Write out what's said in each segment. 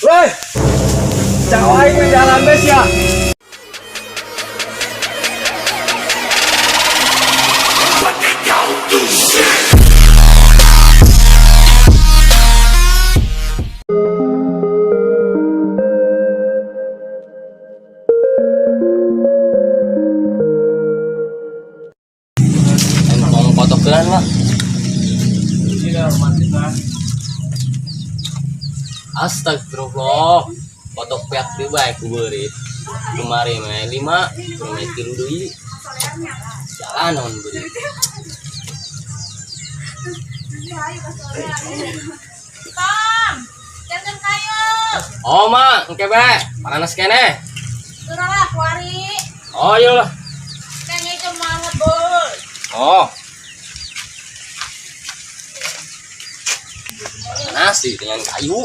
Woi, Jawa ini jalan bes ya. Emang kotokan lah. Astagfirullah. Kotok pihak pribadi ku beri. Kemarin mah 5, kurang tilu deui. Jalan on beri. Tom, jangan kayu. Oh mak, engke be, panas kene. Turalah kuari. Oh iya lah. Kayaknya cuma ngebul. Oh. Nasi dengan kayu.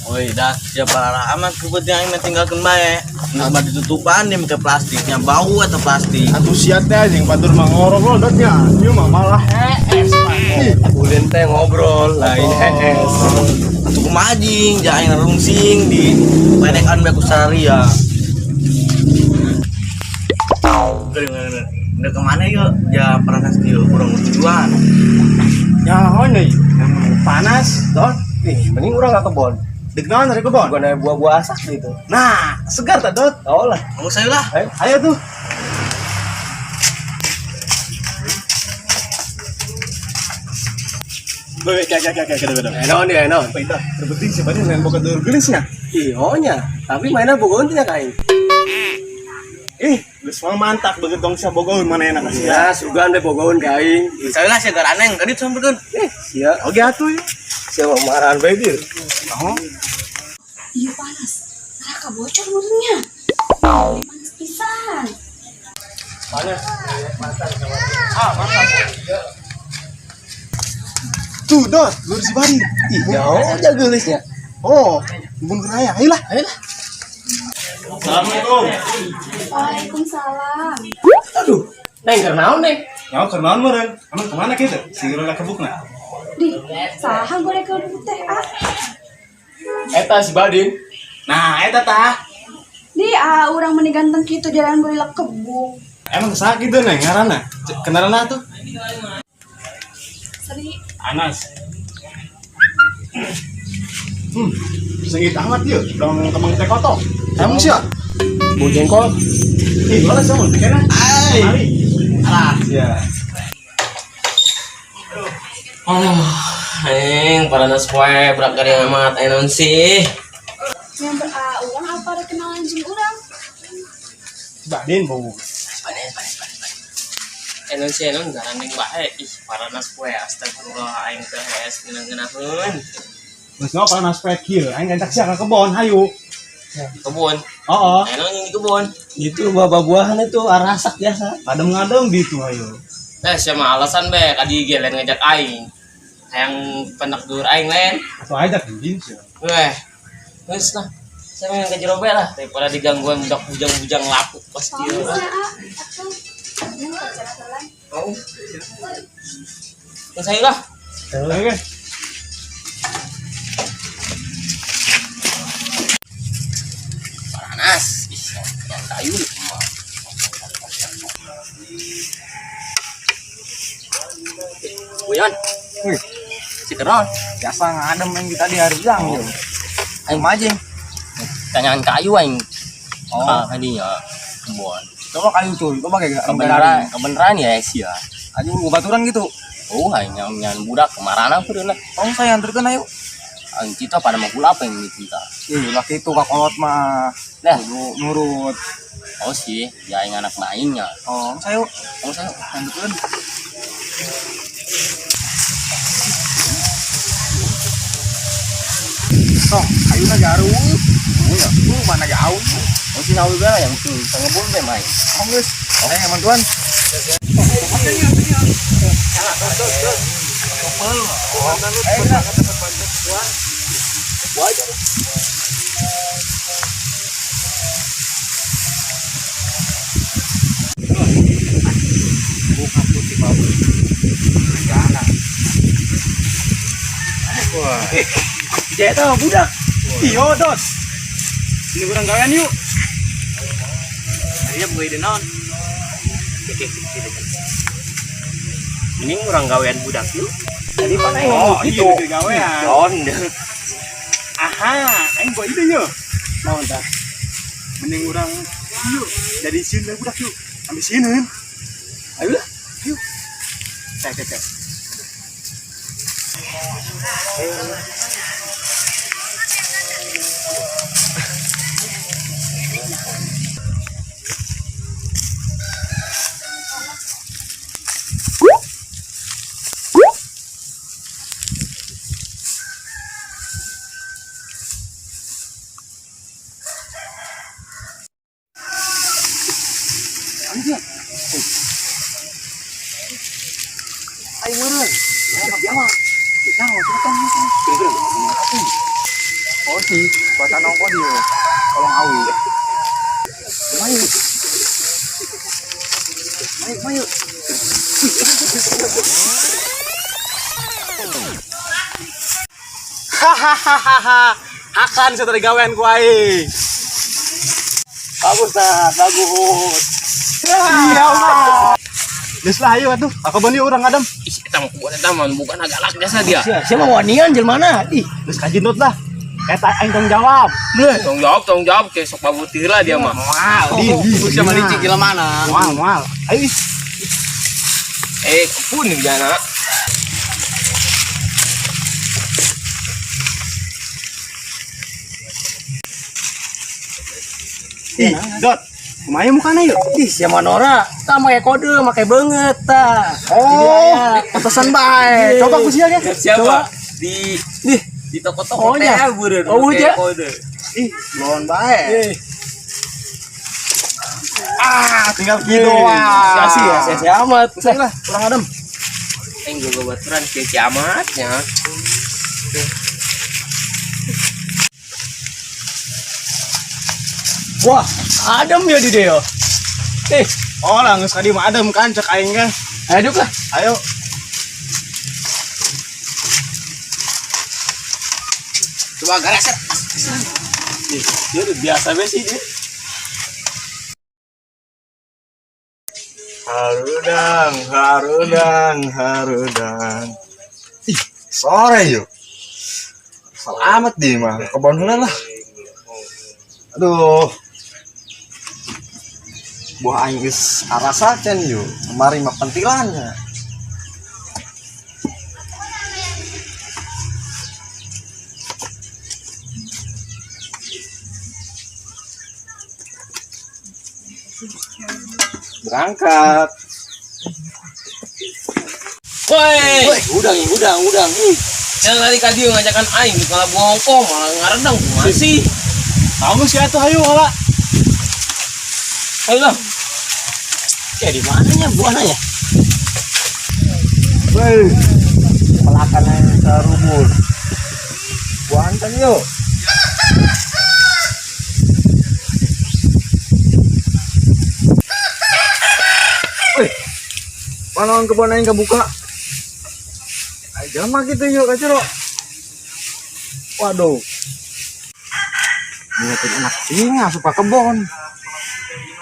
Woi dah siapa amat kepentingan yang tinggalkan bae. Nambah ditutupan nih pakai plastiknya bau atau plastik. Atuh siat teh anjing batur mah ngorok lo dotnya. Ieu mah malah es. Ulin teh ngobrol lain es. Atuh kumajing jangan rungsing di penekan bae ku saria. Udah kemana yuk? Ya pernah skill kurang tujuan. Ya hone panas dot. Mending urang ka kebon. Dek naon dari kebon? Gua buah-buah asak gitu. Nah, segar tak dot? Oh lah. Kamu saya lah. Ayo tuh. Boy, kayak. Enon ya, enon. Pindah. Terpenting siapa nih yang boga deur gelisnya? Ihonya, tapi mainnya bogohun teh kain. Geus mah mantap begitu dong sia bogohun mana enak sih. Ya, sugan deh bogohun kain. Saya lah saya garaneng kadit sampeun. Sia, oge atuh ya. Sia mah marahan bae dir. Iya panas. Neraka bocor mulutnya. Panas pisan. Panas. Tuh, dot, lur si Bari. Ih, jauh aja gelisnya. Oh, bun geraya. Ayolah. Assalamualaikum. Waalaikumsalam. Aduh, neng kernaon neng? Ya, kernaon meureun? Emang kemana kita? Sigurna kebukna. Di, saha goreng ke teh ah. Eta si Badin. Nah, eta tah. Di, urang meni ganteng kitu jalan berilak kebuk. Emang sakit tuh neng ngaranna? Kenalan tuh? Seri. Anas. Sengit amat yuk, dong kemang teh kotok. Emang siap? Bu jengkol. Ih, boleh sama, kena. Mari. Alah. Ya. Neng, para nas poe berak dari amat enon sih. Yang urang apa ada kenalan jeung urang? Badin bau. Enon sih enon garan neng bae. Ih, para nas poe astagfirullah aing teh es ngeunah-ngeunaheun. Geus ngopo panas pek kieu, aing ngajak sia ka kebon, hayu. Kebun. Heeh. Enon yang di kebun. Gitu buah-buahan itu arasak biasa. Kadem-kadem gitu hayu. Siapa alasan be kadi ge lain ngajak aing. Hayang pendak dur aing lain. Atau ajak anjing sih. Weh. Geus lah. Saya yang kejero be lah daripada digangguan budak bujang-bujang lapuk pasti. Bisa ah. Atuh. Neng jalan-jalan. Oh. Yang saya lah. Oke. Panas. Ih, yang kayu semua. Buyan. Wih. Si Keron, biasa ngadem yang kita di hari jang yo. Aing majing. Tanyaan kayu aing. Oh. Hadinya kebun. Coba kayu cuy, coba kayak Kebenaran ya sia. aja lu baturan gitu. Oh, hanya nyan budak kemarana peureun lah. Oh saya anterkeun ayo. Aing kita pada mau apa yang dicinta. Ih laki itu kakolot mah. Dah, Nurut. oh sih, ya aing anak mainnya. Oh saya Oh saya anterkeun. Toh, ayuna jaru. Oh ya, mana jauh. oh si nawi bela yang tuh ngebun teh main. Oh geus. Eh mantuan. Buka putih bau. Jangan. Wah. Dia tahu budak. Iyo, Dot. Ini kurang gawean yuk. Ayo gue ide naon. Ini kurang gawean budak yuk. Tadi mana yang ngomong gitu? Gawean. Don. Aha, aing gue ide yuk. Naon tah? Mending urang yuk. Jadi sieun budak yuk. Ambil sieun. Ayo lah. Yuk. Cek. Ayo meureun. Oh sih, buat nongko dia. Tolong awi. Mayu. Hahaha. Akan setelah gawean ku aing. Bagus dah, bagus. Iya, Mas. Geus lah ayo atuh. Aku beuni urang Adam. Ih, eta mah bukan eta mah bukan galak jasa dia. Siapa wanian jelmana? Ih, geus kajintut lah. Eta aing tanggung jawab. Tanggung jawab ke sok babutih lah dia mah. Wow, Bisa malicik jelema mana? Moal. Ayo. Pun nih jana. Ih, Dot. Kumaha mukana yuk? Ih, sia Manora, tah make kode, make beungeut tah. Oh, pesan bae. Coba ku sia ge. Siapa? Di toko-toko teh beureun. Oh, ja. Kode. Ih, lawan bae. Tinggal gitu wah. Sia amat. Lah, kurang adem. Aing juga baturan kiamatnya. Wah, adem ya di dia. Oh, lah geus kadi mah adem kan cek aing ge. Ayo lah. Ayo. Coba gareset. Dia udah biasa be sih dia. Harudang. Ih, sore yuk. Selamat di mah, kebon heula lah. Aduh. Buah aing geus arasakeun yuk. Kemari mah pentilannya. Berangkat. Woi, udang. Yang lari ka dieu ngajakan aing di kala bongkong malah ngaredang masih. Kamu sih atuh hayu heula. Ayo lah. Ya di mananya buahnya ya? Woi. Pelakan yang sarubur. Buantan yuk. Woi. Mana kebun yang kebuka? Ayo mah gitu yuk kaciro. Waduh. Ngeliatin anak singa suka kebon.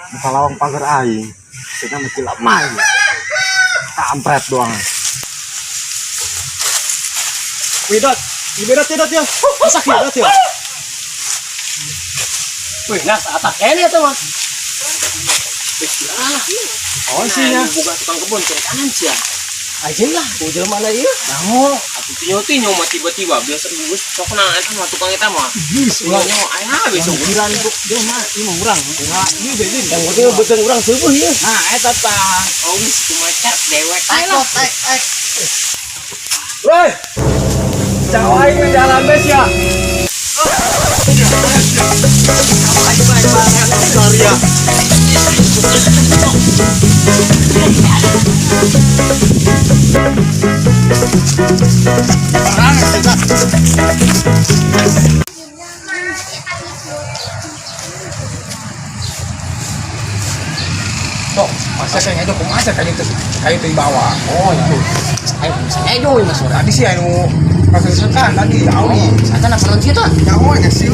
Buka lawang pagar aing. Kita mesti lemah. Kampret doang. Widot, Widot ya. Masak Widot ya. Wih, nah atak ini tuh mah. Oh sihnya. Buka tukang kebun ke kanan sih ya. Aja lah, udah mana ya? Namo, atuh tinyo mah tiba-tiba biasa geus sok na eta mah tukang eta mah. Bis Ulah nyo aya besok ujiran buk dia mah ini urang. Enggak, ieu jadi yang gede beuteung urang seueuh ieu. Nah, eta tah. Oh, geus kumaca dewek takot. Woi. Cawai ke jalan bes ya. Masih Saya itu kumasa kayu itu di bawah. Oh itu. Ayo saya dong mas ora. Tadi sih anu kasih tadi jauh. Saya kan apa nanti tuh? Jauh ya sih.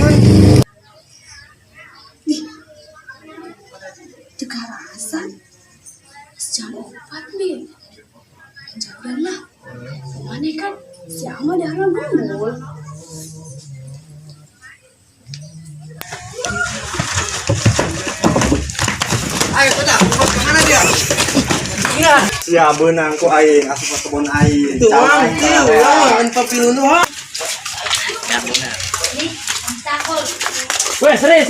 Teka rasa. Sejam 4 nih. Janganlah. Mana kan si Ama darah gundul. Ayo kita kemana dia? Iya. Siapa benang ku aing asup ke kebun aing. Itu orang kieu an papilun doang. Nih, takut. Weh, seri.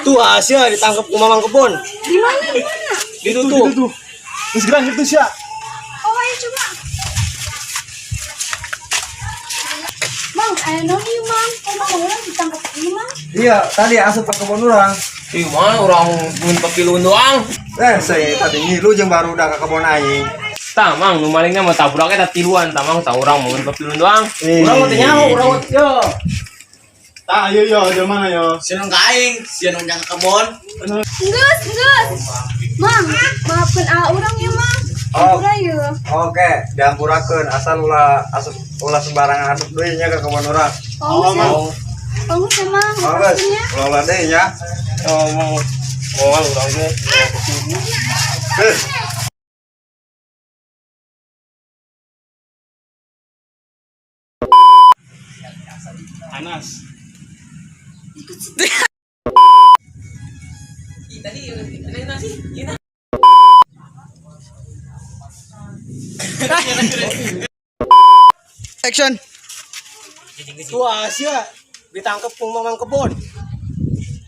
Tuh Asia ditangkap ku mamang kebon. Di mana? Ditutup. Terus gerak gitu sih. Oh, ayo coba. Mang, ayo noni mang. Kok mang orang ditangkap ini mang? Iya, tadi asup ke kebun orang. Ih, mana orang mun papilun doang. Saya tadi ngilu jeung baru udah ke kebun aing. Tamang, nu malingnya mau tabraknya tak tiluan, tamang tak orang mau papilun doang. Urang Urang teh nyaho, urang yo. Tak, ayo di mana yo? Sinong kaing, sinong jang kebon. Enggak. Mang, maafkan orang ya mang. Oh. Udah ya. Oke, diampurakeun asal ulah sembarangan asup deui nya ke kebun urang. Bangun ya mang. Geus, Maksudnya. ulah deui nya. Oh, mau urang ge. Geus. Anas. Tadi nasi. Action. Tuh Asia ditangkap ku mamang kebon.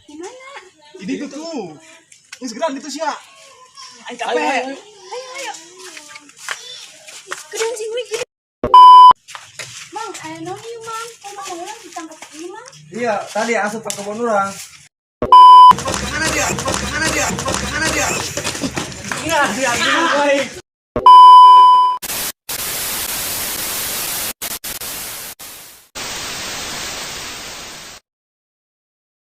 Di mana? Ini tuh. Ini segera gitu sih ya. Aing Ayo. Ayo. Gedean sih gue gede. Mang, ayo noni mang. Kok mang orang ditangkap ini mang? Iya, tadi asup ke kebun urang. Kemana dia? Iya, dia